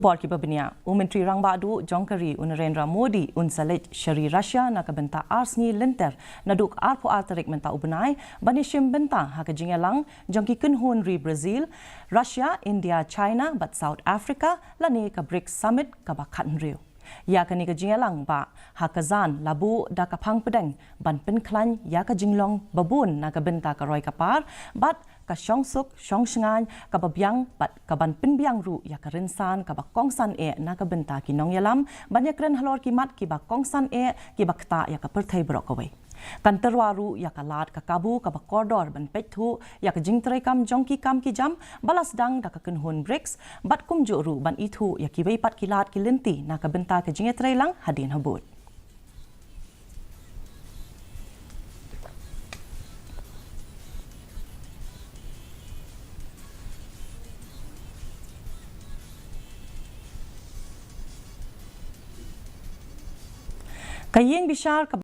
Porki babnya, Myntri Rangbah du jongkari Narendra Modi Leit Shari Russia na Bynta Sngi Lynter naduk arpo arterik menta ubnai banishim Bynta haka jingelang jongki kunhun ri Brazil, Russia, India, China but South Africa lani ka BRICS Summit ka bakan rio. Ya kani ka jingelang ba hakazan labu da ka phang pedeng ban penklan ya ka jinglong babun na ka Bynta ka roi kapar but ka syongsuk syongsngan ka babyang bat ka ban pinbyang ru ya ka rinsan ka ba kongsan na ka Bynta ki nong yalam banyak ren halor ki mat ki ba kongsan ki ba kta ya ka perthai brok away kan terwaru ya ka lat ka kabu ka ba koridor ban pethu ya ka jingtrai kam jongki kam ki jam balas dang da ka kunhun BRICS bat kum ru ban ithu ya ki pat ki lat ki linti na ka Bynta ka jingetrai lang hadin habut. Kayeng bishar